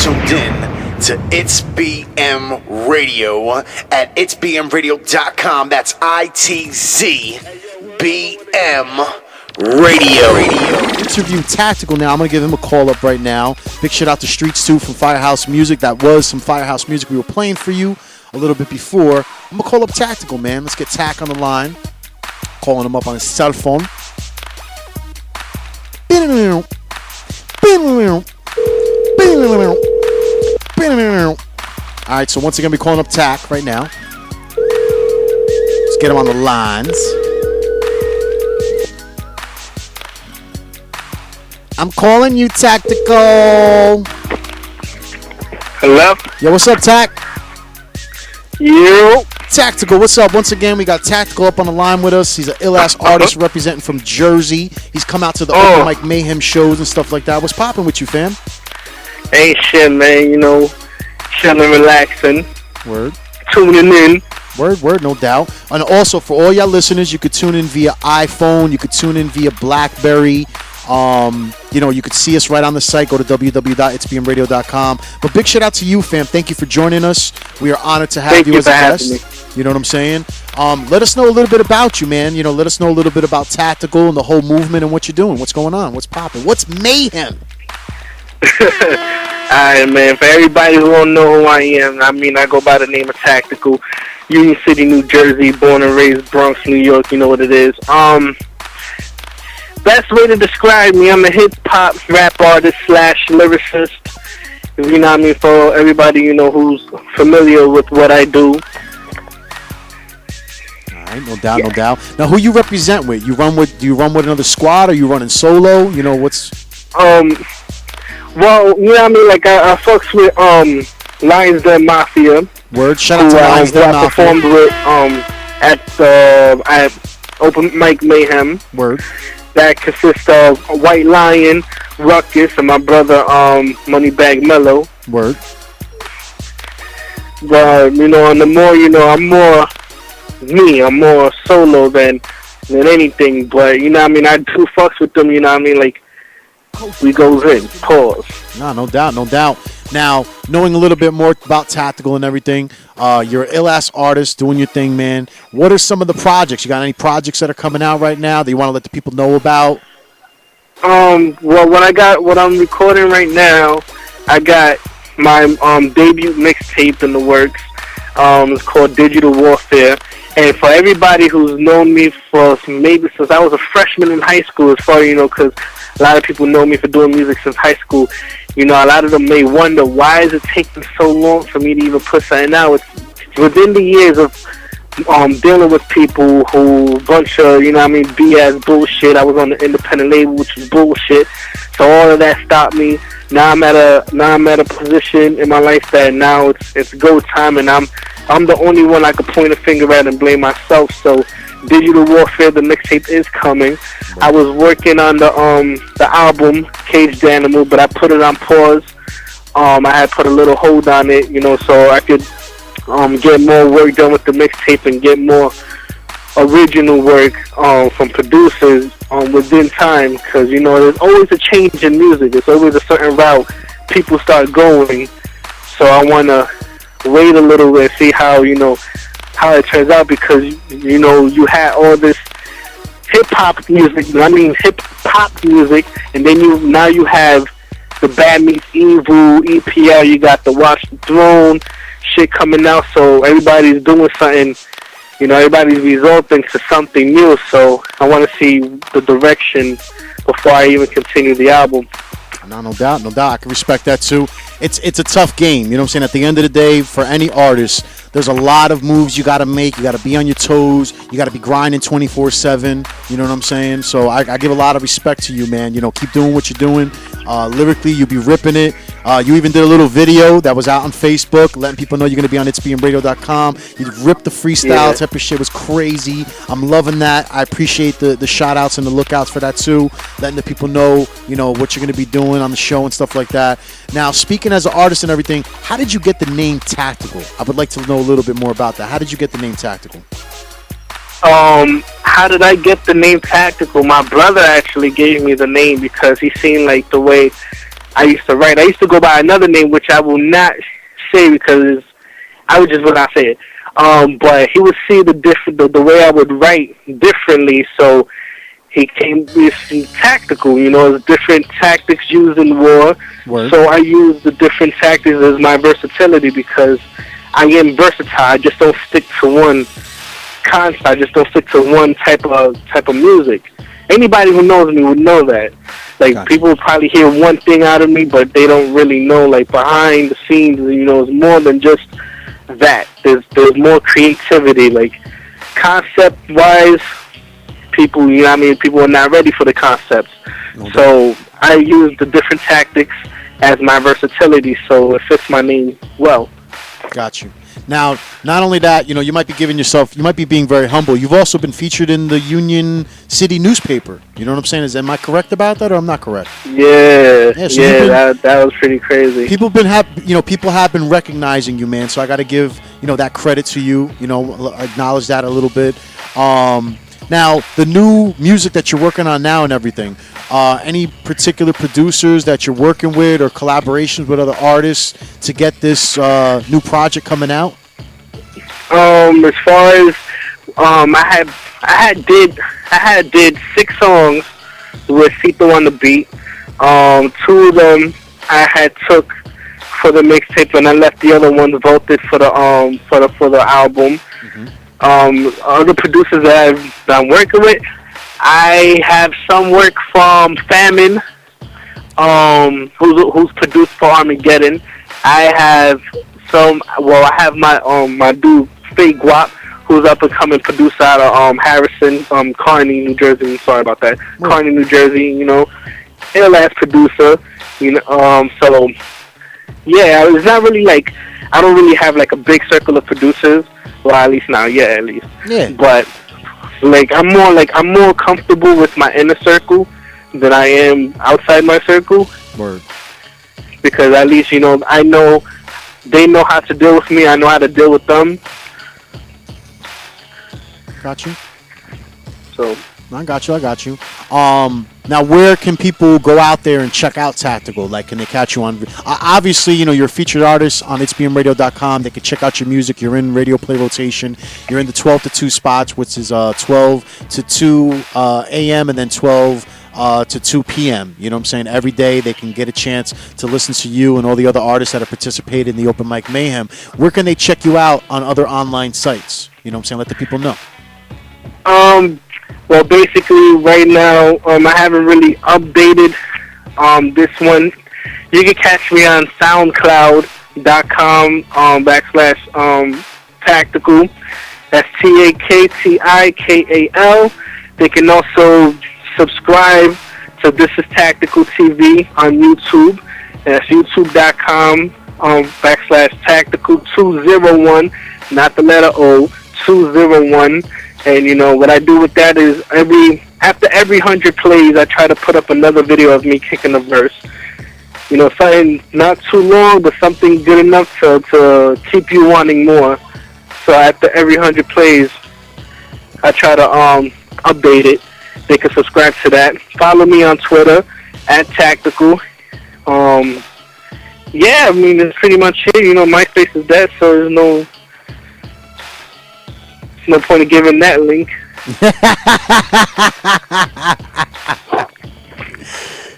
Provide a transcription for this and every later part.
tuned in to ITZBM Radio at ITZBMRADIO.com. That's ITZBM Radio. Interview Tactical now. I'm going to give him a call up right now. Big shout out to Streets 2 from Firehouse Music. That was some Firehouse Music we were playing for you a little bit before. I'm going to call up Tactical, man. Let's get Tac on the line. Calling him up on his cell phone. All right, so once again, we're calling up Tac right now. Let's get him on the lines. I'm calling you, Tactical. Hello? Yo, what's up, Tac? You? Tactical, what's up? Once again, we got Tactical up on the line with us. He's an ill-ass artist representing from Jersey. He's come out to the Open Mic Mayhem shows and stuff like that. What's popping with you, fam? Ain't shit, man. You know, chilling, relaxing. Word. Tuning in. Word, no doubt. And also, for all y'all listeners, you could tune in via iPhone. You could tune in via BlackBerry. You could see us right on the site. Go to www.itsbmradio.com. But big shout out to you, fam. Thank you for joining us. We are honored to have you as a guest. You know what I'm saying? Let us know a little bit about you, man. You know, let us know a little bit about Tactical and the whole movement and what you're doing. What's going on? What's popping? What's mayhem? Alright, man. For everybody who don't know who I am, I mean, I go by the name of Tactical. Union City, New Jersey, born and raised Bronx, New York. You know what it is. Best way to describe me, I'm a hip-hop rap artist / lyricist. You know what I mean? For everybody, you know, who's familiar with what I do. All right, no doubt. Now, who you represent with? Do you run with another squad, or you running solo? You know, what's... Well, you know what I mean? Like, I fucks with Lions Den Mafia. Word, shout out to Lions Den Mafia. I performed with at Open Mic Mayhem. Word. That consists of White Lion, Ruckus, and my brother Moneybag Mellow. Word. But, you know, and the more, you know, I'm more me. I'm more solo than anything. But, you know what I mean? I do fucks with them, you know what I mean? Like, we goes in. Pause. No doubt. Now, knowing a little bit more about Tactical and everything, you're an ill-ass artist doing your thing, man. What are some of the projects? You got any projects that are coming out right now that you want to let the people know about? Well, what I'm recording right now, I got my debut mixtape in the works. It's called Digital Warfare. And for everybody who's known me for maybe since I was a freshman in high school, as far you know, because a lot of people know me for doing music since high school. You know, a lot of them may wonder, why is it taking so long for me to even put something out? It's within the years of dealing with people who bunch of, you know what I mean, BS bullshit. I was on the independent label, which was bullshit. So all of that stopped me. Now I'm at a position in my life that now it's go time, and I'm the only one I could point a finger at and blame myself. So Digital Warfare, the mixtape, is coming. I was working on the album Caged Animal, but I put it on pause. I had put a little hold on it, you know, so I could get more work done with the mixtape and get more original work from producers within time, because, you know, there's always a change in music. There's always a certain route people start going. So I want to wait a little and see how, you know, how it turns out, because, you know, you had all this hip-hop music, and then now you have the Bad Meets Evil, EPL, you got the Watch the Throne shit coming out, so everybody's doing something, you know, everybody's resulting to something new, so I want to see the direction before I even continue the album. No doubt. I can respect that too. It's a tough game, you know what I'm saying? At the end of the day, for any artist, there's a lot of moves you got to make. You got to be on your toes. You got to be grinding 24/7. You know what I'm saying? So I give a lot of respect to you, man. You know, keep doing what you're doing. Lyrically, you be ripping it. You even did a little video that was out on Facebook, letting people know you're going to be on ITZBMRadio.com. You ripped the freestyle type of shit. It was crazy. I'm loving that. I appreciate the shout-outs and the lookouts for that, too. Letting the people know, you know, what you're going to be doing on the show and stuff like that. Now, speaking as an artist and everything, how did you get the name Tactical? I would like to know a little bit more about that. How did you get the name Tactical? How did I get the name Tactical? My brother actually gave me the name because he seen like the way I used to write. I used to go by another name, which I will not say because I would just will not say it. But he would see the way I would write differently, so he came with some tactical. There's different tactics used in war. Word. So I use the different tactics as my versatility because I am versatile. I just don't stick to one concept. I just don't stick to one type of music. Anybody who knows me would know that. Like, Gotcha. people would probably hear one thing out of me, but they don't really know, like, behind the scenes, it's more than just that. There's more creativity, like, concept-wise, people, people are not ready for the concepts. Okay. So I use the different tactics as my versatility, so it fits my name well. Got you. Now, not only that, you might be being very humble. You've also been featured in the Union City newspaper. You know what I'm saying? Am I correct about that, or I'm not correct? Yeah, so that was pretty crazy. People have been recognizing you, man. So I got to give that credit to you. Acknowledge that a little bit. Now, the new music that you're working on now and everything, any particular producers that you're working with or collaborations with other artists to get this new project coming out? As far as I had did 6 songs with Cito on the beat. 2 of them I had took for the mixtape, and I left the other ones voted for the album. Mm-hmm. Other producers that I'm working with, I have some work from Famine, who's produced for Armageddon. I have my dude Fake Guap, who's up and coming producer out of Harrison, Kearney, New Jersey. Sorry about that, Kearney, New Jersey. Ill ass producer. So yeah, it's not really like I don't really have like a big circle of producers. Well, at least now, yeah, at least. Yeah. But like I'm more comfortable with my inner circle than I am outside my circle. Word. Because at least I know they know how to deal with me. I know how to deal with them. Got you. So I got you. Now, where can people go out there and check out Tactical? Like, can they catch you on? Obviously, you're a featured artist on ITZBMRADIO.com. They can check out your music. You're in radio play rotation. You're in the 12 to 2 spots, which is 12 to 2 a.m. and then 12 to 2 p.m. You know what I'm saying? Every day they can get a chance to listen to you and all the other artists that have participated in the Open Mic Mayhem. Where can they check you out on other online sites? You know what I'm saying? Let the people know. Well, basically, right now, I haven't really updated this one. You can catch me on SoundCloud.com /Tactical. That's TAKTIKAL. They can also subscribe to This Is Tactical TV on YouTube. That's YouTube.com /Tactical201, not the letter O, 201. And what I do with that is after every 100 plays, I try to put up another video of me kicking a verse. Something not too long, but something good enough to keep you wanting more. So after every 100 plays, I try to update it. They can subscribe to that. Follow me on Twitter @Tactical. Yeah, it's pretty much it. MySpace is dead, so there's no point of giving that link.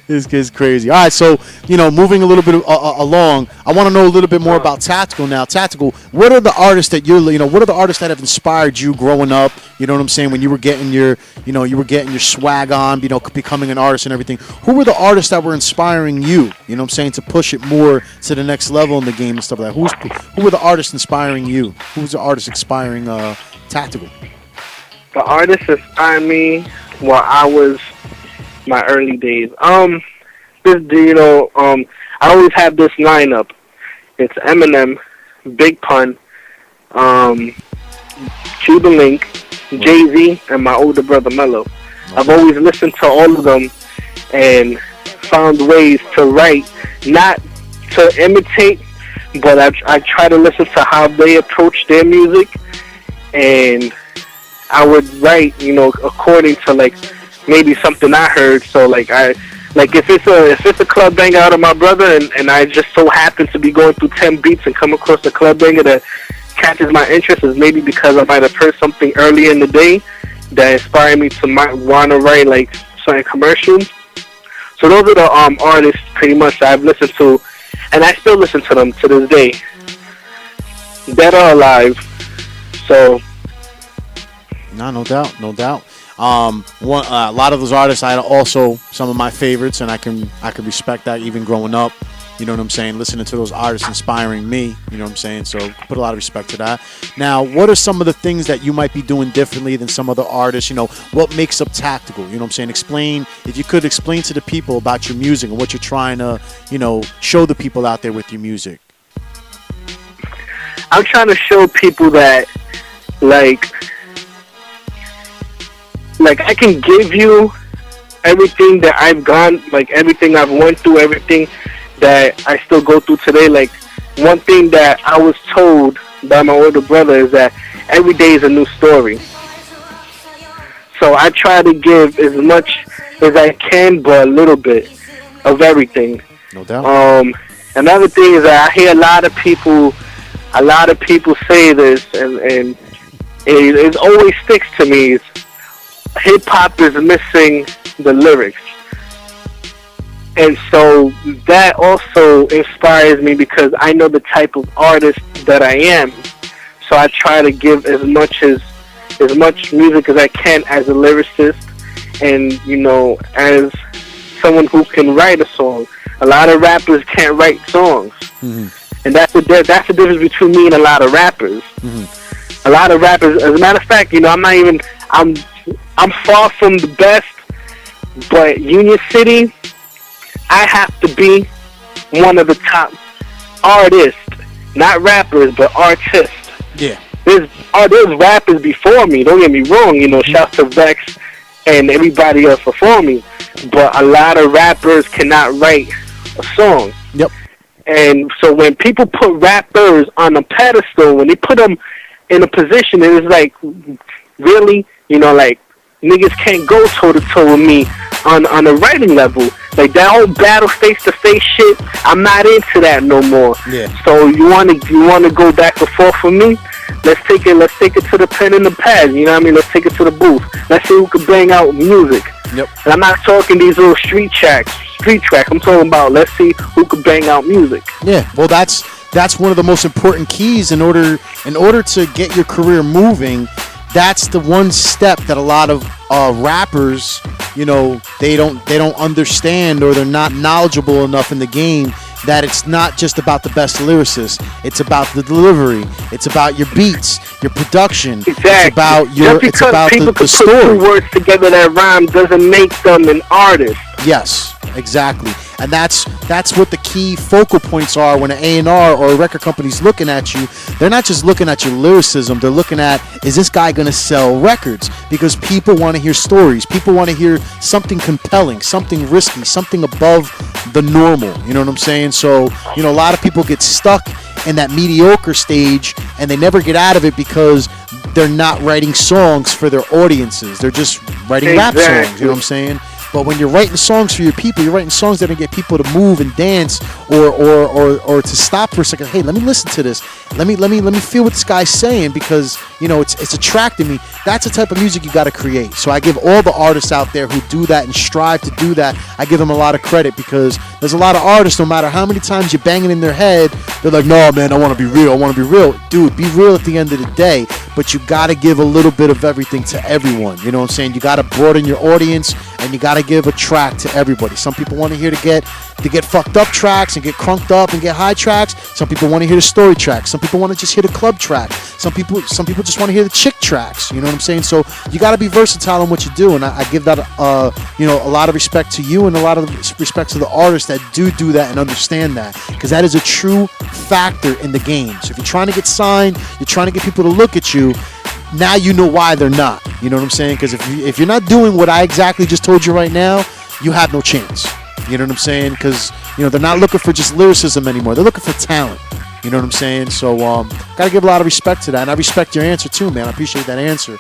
This kid's crazy. All right, so moving a little bit along, I want to know a little bit more about Tactical now. Tactical, what are the artists that what are the artists that have inspired you growing up? You know what I'm saying? When you were getting your, you were getting your swag on, becoming an artist and everything. Who were the artists that were inspiring you? You know what I'm saying, to push it more to the next level in the game and stuff like that. Who were the artists inspiring you? Who was the artist inspiring Tactical? The artist inspired me while I was my early days. I always have this lineup. It's Eminem, Big Pun, Cuba Link, Jay-Z, and my older brother Mello. I've always listened to all of them and found ways to write, not to imitate, but I try to listen to how they approach their music, and I would write, according to like maybe something I heard. So like I Like if it's a club banger out of my brother, and I just so happen to be going through 10 beats and come across a club banger that catches my interest, is maybe because I might have heard something early in the day that inspired me to want to write like certain commercials. So those are the artists pretty much that I've listened to, and I still listen to them to this day, dead or alive. So no doubt. A lot of those artists I also some of my favorites, and I can respect that even growing up. You know what I'm saying? Listening to those artists inspiring me. You know what I'm saying? So put a lot of respect to that. Now, what are some of the things that you might be doing differently than some other artists? You know, what makes up Tactical? You know what I'm saying? If you could explain to the people about your music and what you're trying to, you know, show the people out there with your music. I'm trying to show people that, like I can give you everything that I've gone, like everything I've went through, everything that I still go through today. Like, one thing that I was told by my older brother is that every day is a new story. So I try to give as much as I can, but a little bit of everything. No doubt. Another thing is that I hear a lot of people say this, and it always sticks to me, is hip-hop is missing the lyrics. And so that also inspires me, because I know the type of artist that I am. So I try to give as much music as I can as a lyricist, and, you know, as someone who can write a song. A lot of rappers can't write songs. Mm-hmm. And that's the difference between me and a lot of rappers. Mm-hmm. A lot of rappers, as a matter of fact, you know, I'm far from the best, but Union City, I have to be one of the top artists, not rappers, but artists. Yeah. There's rappers before me, don't get me wrong, you know, shouts to Vex and everybody else before me, but a lot of rappers cannot write a song. Yep. And so when people put rappers on a pedestal, when they put them in a position, it's like, really, you know, like, niggas can't go toe-to-toe with me on a writing level. Like, that whole battle face-to-face shit, I'm not into that no more. Yeah. So you wanna go back and forth with me? Let's take it to the pen and the pad, you know what I mean? Let's take it to the booth. Let's see who can bang out music. Yep. And I'm not talking these little street tracks. I'm talking about, let's see who can bang out music. Yeah, well, that's one of the most important keys in order to get your career moving. That's the one step that a lot of rappers, you know, they don't understand, or they're not knowledgeable enough in the game, that it's not just about the best lyricist. It's about the delivery. It's about your beats, your production. Exactly. It's about the story. Put two words together that rhyme doesn't make them an artist. Yes, exactly. And that's what the key focal points are when an A&R or a record company's looking at you. They're not just looking at your lyricism. They're looking at, is this guy going to sell records? Because people want to hear stories. People want to hear something compelling, something risky, something above the normal. You know what I'm saying? So, you know, a lot of people get stuck in that mediocre stage, and they never get out of it because they're not writing songs for their audiences. They're just writing rap songs. You know what I'm saying? But when you're writing songs for your people, you're writing songs that are going to get people to move and dance, or to stop for a second. Hey, let me listen to this. Let me feel what this guy's saying, because, you know, it's attracting me. That's the type of music you got to create. So I give all the artists out there who do that and strive to do that, I give them a lot of credit, because there's a lot of artists, no matter how many times you're banging in their head, they're like, no, man, I want to be real. I want to be real. Dude, be real at the end of the day. But you got to give a little bit of everything to everyone. You know what I'm saying? You got to broaden your audience, and you got to give a track to everybody. Some people want to hear to get fucked up tracks and get crunked up and get high tracks. Some people want to hear the story tracks. Some people want to just hear the club track. Some people just want to hear the chick tracks. You know what I'm saying? So you got to be versatile in what you do, and I give that you know, a lot of respect to you, and a lot of respect to the artists that do that and understand that, because that is a true factor in the game. So if you're trying to get signed, you're trying to get people to look at you, now you know why they're not. You know what I'm saying? Because if you're not doing what I exactly just told you right now, you have no chance. You know what I'm saying? Because, you know, they're not looking for just lyricism anymore. They're looking for talent. You know what I'm saying? So gotta give a lot of respect to that, and I respect your answer too, man. I appreciate that answer.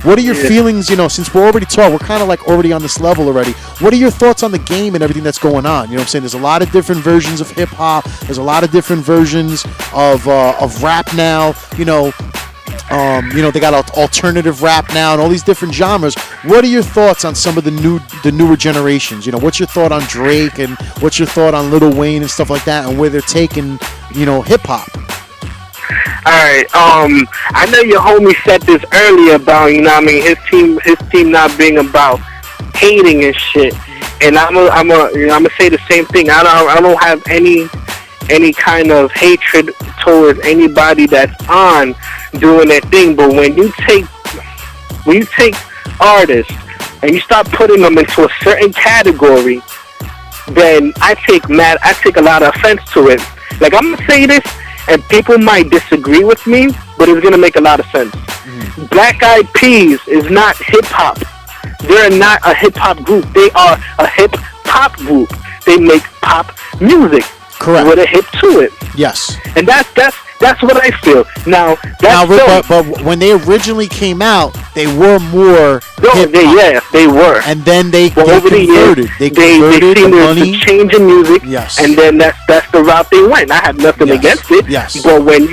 What are your feelings? You know, since we're already we're kind of like already on this level already. What are your thoughts on the game and everything that's going on? You know what I'm saying? There's a lot of different versions of hip hop. There's a lot of different versions of rap now. You know, they got alternative rap now and all these different genres. What are your thoughts on some of the newer generations? You know, what's your thought on Drake and what's your thought on Lil Wayne and stuff like that, and where they're taking, you know, hip hop? All right. I know your homie said this earlier about, you know what I mean, his team not being about hating and shit. And I'm gonna say the same thing. I don't have any kind of hatred towards anybody that's on doing their thing. But when you take artists and you start putting them into a certain category, then I take a lot of offense to it. Like, I'm gonna say this, and people might disagree with me, but it's gonna make a lot of sense. Black Eyed Peas is not hip hop. They're not a hip hop group. They are a hip hop group. They make pop music. Correct. With a hip to it. Yes. And that's what I feel. Now, but when they originally came out, they were more hip-hop. they were. And then they over converted. The years, they seen the change in music. Yes. And then that's the route they went. I have nothing against it. Yes. But when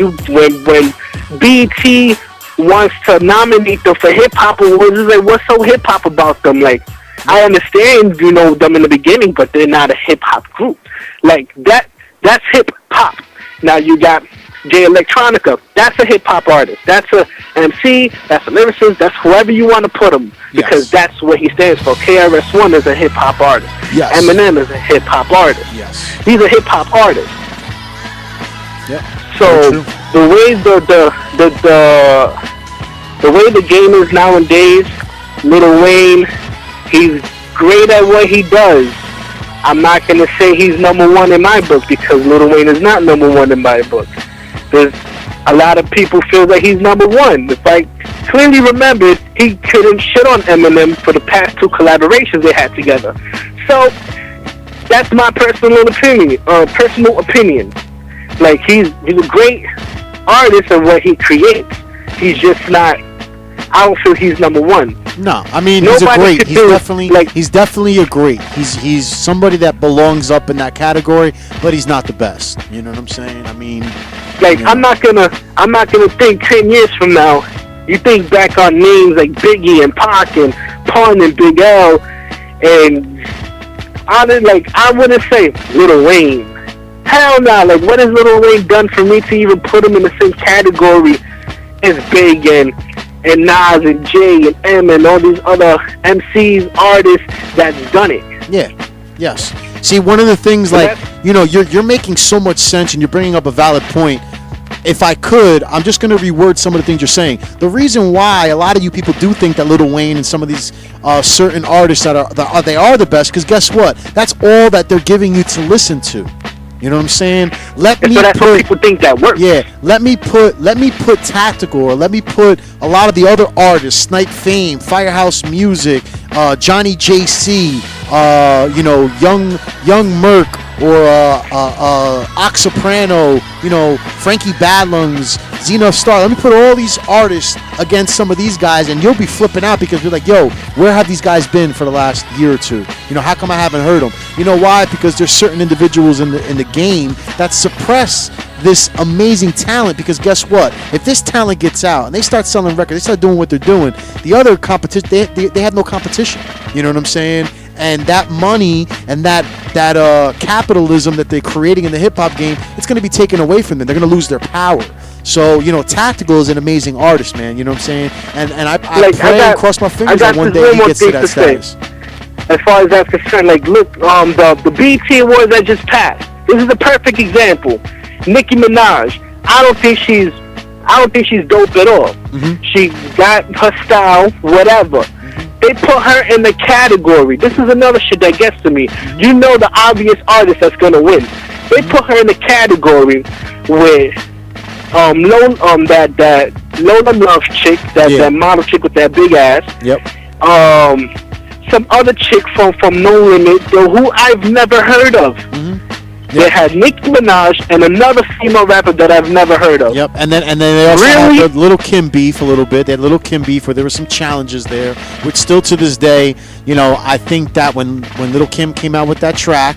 BET wants to nominate them for hip hop awards, it's like, what's so hip hop about them? Like, I understand, you know, them in the beginning, but they're not a hip hop group. Like, that's hip hop. Now you got Jay Electronica. That's a hip hop artist. That's a MC. That's a lyricist. That's whoever you want to put him, because that's what he stands for. KRS-One is a hip hop artist. Yes. Eminem is a hip hop artist. Yes. He's a hip hop artist. Yep. So the way the way the game is nowadays, Lil Wayne, he's great at what he does. I'm not going to say he's number one in my book, because Lil Wayne is not number one in my book. There's a lot of people feel that he's number one. If I clearly remembered, he couldn't shit on Eminem for the past 2 collaborations they had together. So that's my personal opinion. Like, he's a great artist in what he creates. He's just not. I don't feel he's number one. No, I mean, he's definitely a great. He's somebody that belongs up in that category, but he's not the best. You know what I'm saying? I mean, like, I'm not gonna think 10 years from now. You think back on names like Biggie and Pac and Pun and Big L, and I wouldn't say Lil Wayne. Hell no! Like, what has Lil Wayne done for me to even put him in the same category as Big and Nas and Jay and M and all these other MCs, artists that's done it? Yeah. Yes. See, one of the things, like, you know, you're making so much sense, and you're bringing up a valid point. If I could, I'm just going to reword some of the things you're saying. The reason why a lot of you people do think that Lil Wayne and some of these certain artists they are the best, because guess what? That's all that they're giving you to listen to. You know what I'm saying? That's what people think that works. Yeah, let me put Tactical, or let me put a lot of the other artists, Snipe Fame, Firehouse Music, Johnny JC, you know, Young Merc, or Oxoprano, you know, Frankie Badlungs, Xena Star. Let me put all these artists against some of these guys, and you'll be flipping out, because you're like, yo, where have these guys been for the last year or two? You know, how come I haven't heard them? You know why? Because there's certain individuals in the game that suppress this amazing talent, because guess what? If this talent gets out and they start selling records, they start doing what they're doing, the other competition, they have no competition. You know what I'm saying? And that money and that capitalism that they're creating in the hip-hop game, it's going to be taken away from them. They're going to lose their power. So, you know, Tactical is an amazing artist, man. You know what I'm saying? And I pray and cross my fingers that one day he gets to that status. As far as that's concerned, like, look, the BET Awards that just passed, this is a perfect example. Nicki Minaj, I don't think she's dope at all. Mm-hmm. She got her style, whatever. They put her in the category. This is another shit that gets to me. You know the obvious artist that's gonna win. They put her in the category with that Lola Love chick, that model chick with that big ass. Yep. Some other chick from No Limit, though, who I've never heard of. Mm-hmm. They had Nicki Minaj and another female rapper that I've never heard of. Yep, and then they also had the Little Kim beef a little bit. They had Little Kim beef where there were some challenges there, which still to this day, you know, I think that when Little Kim came out with that track,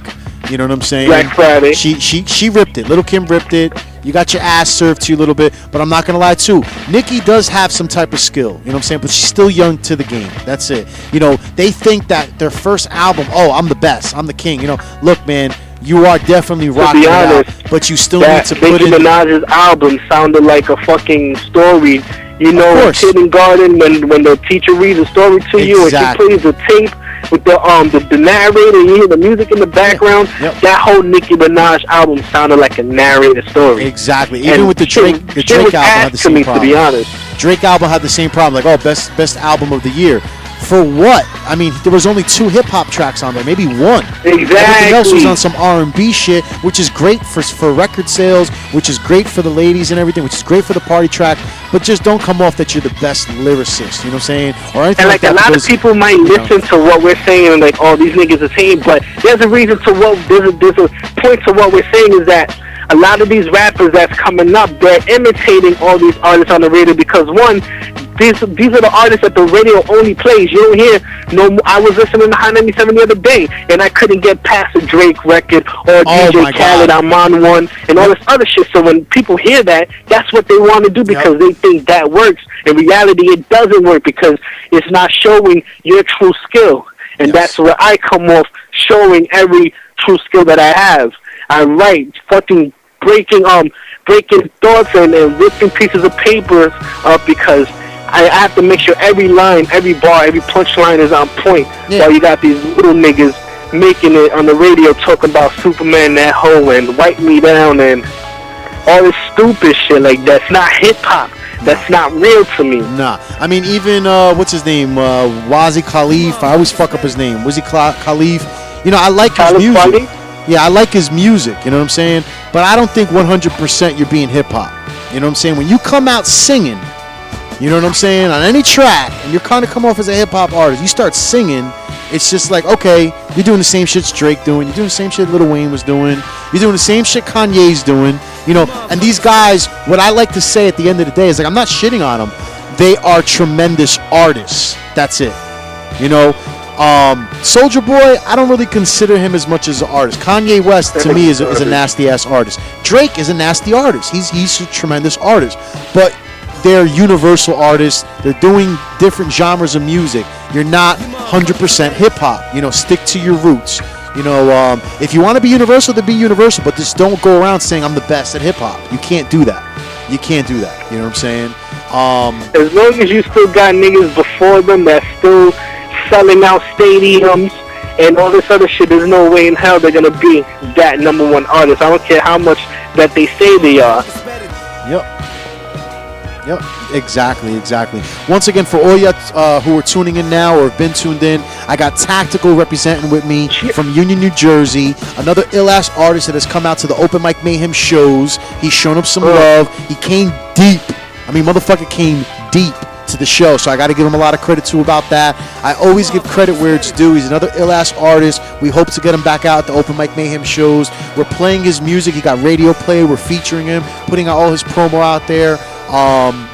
you know what I'm saying? Black Friday. She ripped it. Little Kim ripped it. You got your ass served to you a little bit, but I'm not gonna lie too. Nicki does have some type of skill, you know what I'm saying? But she's still young to the game. That's it. You know, they think that their first album, oh, I'm the best, I'm the king. You know, look, man, you are definitely rocking it out, but you still need to put Nicki in. Minaj's album sounded like a fucking story. You know, in kindergarten when the teacher reads a story to you and she plays the tape with the narrator, you hear the music in the background. Yep. That whole Nicki Minaj album sounded like a narrated story. Exactly. Even with the Drake album had the same problem. To be honest, Drake album had the same problem. Like, oh, best album of the year. For what? I mean, there was only 2 hip-hop tracks on there, maybe 1. Exactly. Everything else was on some R&B shit, which is great for record sales, which is great for the ladies and everything, which is great for the party track, but just don't come off that you're the best lyricist, you know what I'm saying? Or anything and like that, a lot of people might listen to what we're saying and like, oh, these niggas are saying, but there's a reason to what, there's a point to what we're saying is that a lot of these rappers that's coming up, they're imitating all these artists on the radio because one, these are the artists that the radio only plays. You don't hear no. I was listening to High 97 the other day, and I couldn't get past a Drake record or DJ Khaled. I'm on one, and all this other shit. So when people hear that, that's what they want to do because they think that works. In reality, it doesn't work because it's not showing your true skill, and that's where I come off showing every true skill that I have. I write fucking breaking thoughts and ripping pieces of papers up because I have to make sure every line, every bar, every punchline is on point. While you got these little niggas making it on the radio talking about Superman, that hoe, and wipe me down, and all this stupid shit like that's not hip hop. That's not real to me. Nah, I mean even what's his name, Wazi Khalif. I always fuck up his name. Wazi Khalif. You know, I like his music. Yeah, I like his music. You know what I'm saying? But I don't think 100% you're being hip hop. You know what I'm saying? When you come out singing. You know what I'm saying? On any track, and you're kind of come off as a hip-hop artist. You start singing, it's just like, okay, you're doing the same shit Drake doing. You're doing the same shit Lil Wayne was doing. You're doing the same shit Kanye's doing. You know, and these guys, what I like to say at the end of the day is, like, I'm not shitting on them. They are tremendous artists. That's it. You know, Soulja Boy, I don't really consider him as much as an artist. Kanye West, to me, is a nasty-ass artist. Drake is a nasty artist. He's a tremendous artist. But they're universal artists. They're doing different genres of music. You're not 100% hip-hop. You know, stick to your roots. You know, if you want to be universal, then be universal. But just don't go around saying I'm the best at hip-hop. You can't do that. You can't do that. You know what I'm saying? As long as you still got niggas before them that's still selling out stadiums and all this other shit, there's no way in hell they're going to be that number one artist. I don't care how much that they say they are. Yep, exactly. Once again, for all you who are tuning in now or have been tuned in, I got Tactical representing with me from Union, New Jersey. Another ill-ass artist that has come out to the Open Mic Mayhem shows. He's shown up some love. He came deep. I mean, motherfucker came deep to the show, so I got to give him a lot of credit too about that. I always give credit where it's due. He's another ill-ass artist. We hope to get him back out at the Open Mic Mayhem shows. We're playing his music. He got radio play. We're featuring him, putting out all his promo out there.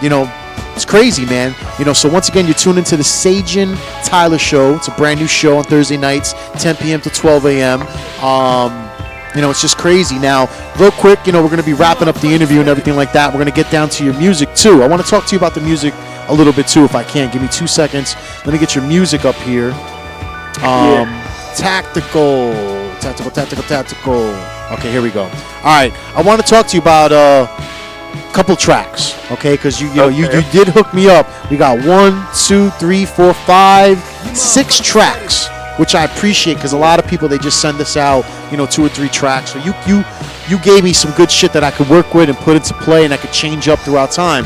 You know, it's crazy, man. You know, so once again, you're tuned into the Sayjin Tyler Show. It's a brand new show on Thursday nights, 10 p.m. to 12 a.m. You know, it's just crazy. Now, real quick, you know, we're going to be wrapping up the interview and everything like that. We're going to get down to your music, too. I want to talk to you about the music a little bit, too, if I can. Give me 2 seconds. Let me get your music up here. Tactical. Okay, here we go. All right. I want to talk to you about couple tracks, okay? Because you did hook me up. We got 1, 2, 3, 4, 5, 6 tracks, which I appreciate because a lot of people, they just send us out, you know, 2 or 3 tracks. So you gave me some good shit that I could work with and put into play, and I could change up throughout time.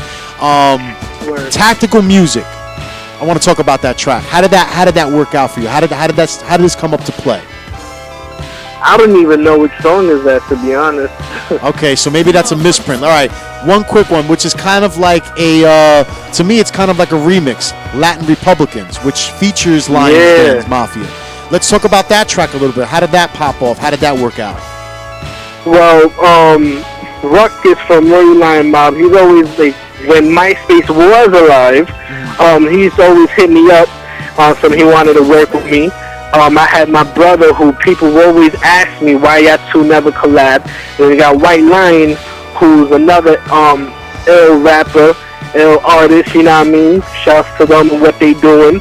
Tactical Music. I want to talk about that track. How did that work out for you? How did this come up to play? I don't even know which song is that, to be honest. Okay, so maybe that's a misprint. All right, one quick one, which is kind of like to me, it's kind of like a remix, Latin Republicans, which features Lions Dance Mafia. Let's talk about that track a little bit. How did that pop off? How did that work out? Well, Ruckus from Rory Lion Mob, he's always like, when MySpace was alive, he's always hit me up so he wanted to work with me. I had my brother who people always ask me why y'all two never collab. And we got White Lion, who's another ill rapper, ill artist, you know what I mean? Shouts to them and what they doing.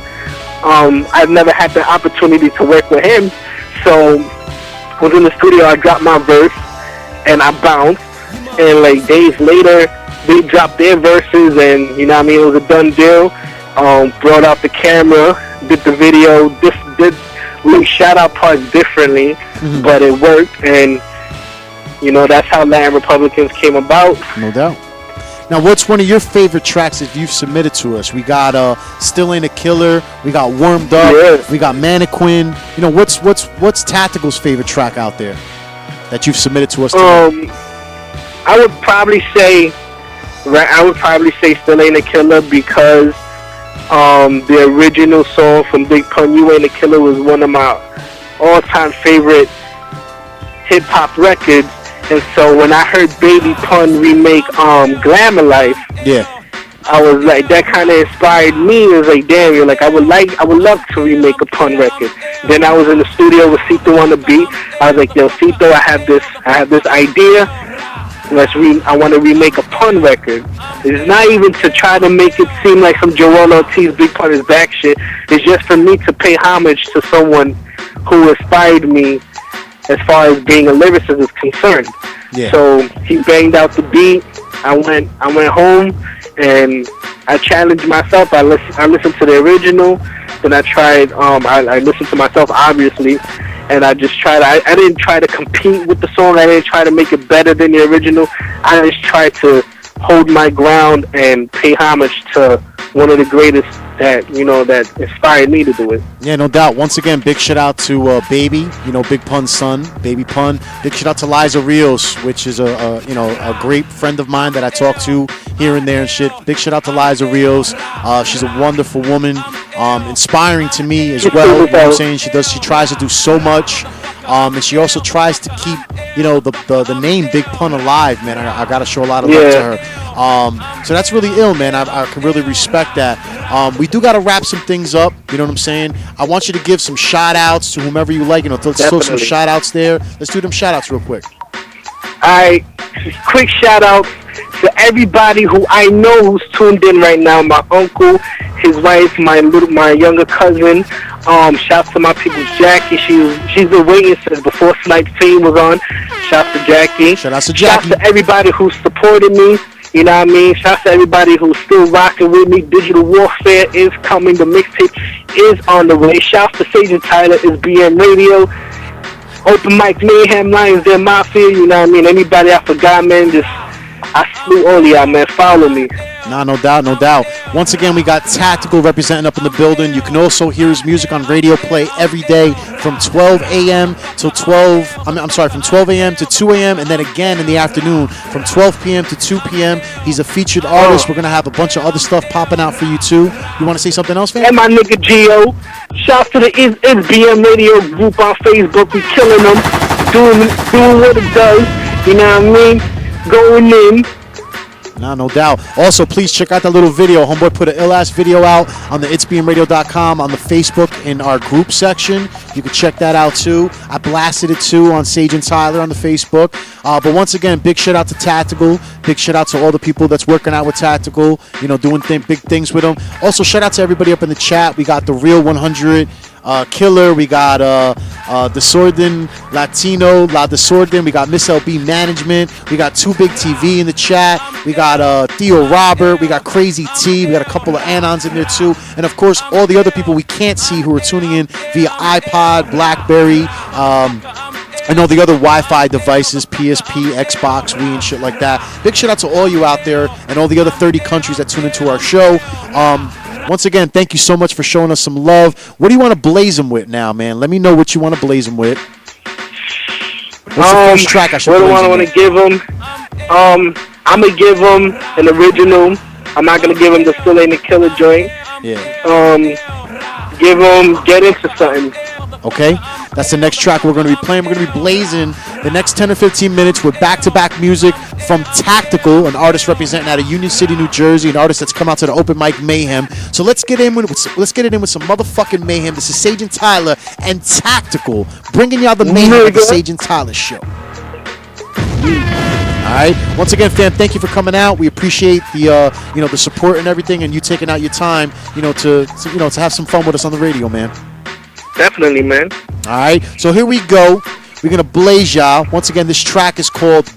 I've never had the opportunity to work with him, so I was in the studio, I dropped my verse, and I bounced, and like days later, they dropped their verses, and you know what I mean, it was a done deal. Brought out the camera, did the video, did we shout out parts differently, but it worked, and you know, that's how Latin Republicans came about. No doubt. Now, what's one of your favorite tracks that you've submitted to us? We got Still Ain't a Killer, we got Warmed Up, yes. We got Mannequin. You know, what's Tactikal's favorite track out there that you've submitted to us today? I would probably say Still Ain't a Killer, because the original song from Big Pun, You Ain't a Killer, was one of my all-time favorite hip-hop records. And so when I heard Baby Pun remake Glamour Life, yeah, I was like, that kind of inspired me. It was like, damn, you're like, I would love to remake a Pun record. Then I was in the studio with Cito on the beat. I was like, yo, Cito, I have this idea. I want to remake a Pun record. It's not even to try to make it seem like some Joel Ortiz Big Pun is back shit. It's just for me to pay homage to someone who inspired me as far as being a lyricist is concerned. Yeah. So he banged out the beat. I went home and I challenged myself. I listened to the original. Then I tried. I listened to myself, obviously, and I just tried. I didn't try to compete with the song. I didn't try to make it better than the original. I just tried to hold my ground and pay homage to one of the greatest that inspired me to do it. Yeah, no doubt. Once again, big shout out to Baby, Big Pun's son, Baby Pun. Big shout out to Liza Rios, which is a great friend of mine that I talk to here and there and shit. Big shout out to Liza Rios. She's a wonderful woman, inspiring to me as well. You know what I'm saying? She tries to do so much. And she also tries to keep, the name Big Pun alive, man. I got to show a lot of love to her. So that's really ill, man. I can really respect that. We do got to wrap some things up. You know what I'm saying? I want you to give some shout-outs to whomever you like. Let's throw some shout-outs there. Let's do them shout-outs real quick. All right. Quick shout-out to everybody who I know who's tuned in right now. My uncle, his wife, my younger cousin. Shouts to my people, Jackie. She's been waiting since before Snipe Team was on. Shouts to Jackie. Shout out to Jackie. Shouts to everybody who supported me. You know what I mean? Shouts to everybody who's still rocking with me. Digital Warfare is coming. The mixtape is on the way. Shouts to Sayjin Tyler, ITZBM Radio. Open Mic Mayhem, Lions Den Mafia. You know what I mean? Anybody I forgot, man, I salute all of y'all, man. Follow me. Nah, no doubt. Once again, we got Tactikal representing up in the building. You can also hear his music on Radio Play every day from 12 a.m. till 12. From 12 a.m. to 2 a.m. and then again in the afternoon from 12 p.m. to 2 p.m. He's a featured artist. We're gonna have a bunch of other stuff popping out for you too. You want to say something else, man? And my nigga Gio. Shouts to the ITZBM Radio group on Facebook. We killing them, doing what it does. You know what I mean? Going in. Nah, no doubt. Also, please check out that little video. Homeboy put an ill-ass video out on the ITZBMRadio.com on the Facebook in our group section. You can check that out, too. I blasted it, too, on Sayjin Tyler on the Facebook. But once again, big shout-out to Tactikal. Big shout-out to all the people that's working out with Tactikal, doing big things with them. Also, shout-out to everybody up in the chat. We got The Real 100 Killer. We got Desorden Latino, La Desorden. We got Miss LB Management. We got Too Big TV in the chat. We got Theo Robert. We got Crazy T. We got a couple of Anons in there too. And of course, all the other people we can't see who are tuning in via iPod, BlackBerry, and all the other Wi-Fi devices, PSP, Xbox, Wii, and shit like that. Big shout out to all you out there and all the other 30 countries that tune into our show. Once again, thank you so much for showing us some love. What do you want to blaze them with now, man? Let me know what you want to blaze them with. What's the first track I should blaze them with? What do I want to give them? I'm going to give them an original. I'm not going to give them the Still Ain't a Killer joint. Yeah. Give them Get Into Something. Okay? That's the next track we're going to be playing. We're going to be blazing the next 10 or 15 minutes with back-to-back music from Tactical, an artist representing out of Union City, New Jersey, an artist that's come out to the open mic mayhem. So let's get it in with some motherfucking mayhem. This is Sayjin Tyler and Tactical, bringing y'all the mayhem of the Sayjin Tyler Show. All right. Once again, fam, thank you for coming out. We appreciate the the support and everything, and you taking out your time, to have some fun with us on the radio, man. Definitely, man. All right. So here we go. We're gonna blaze y'all. Once again, this track is called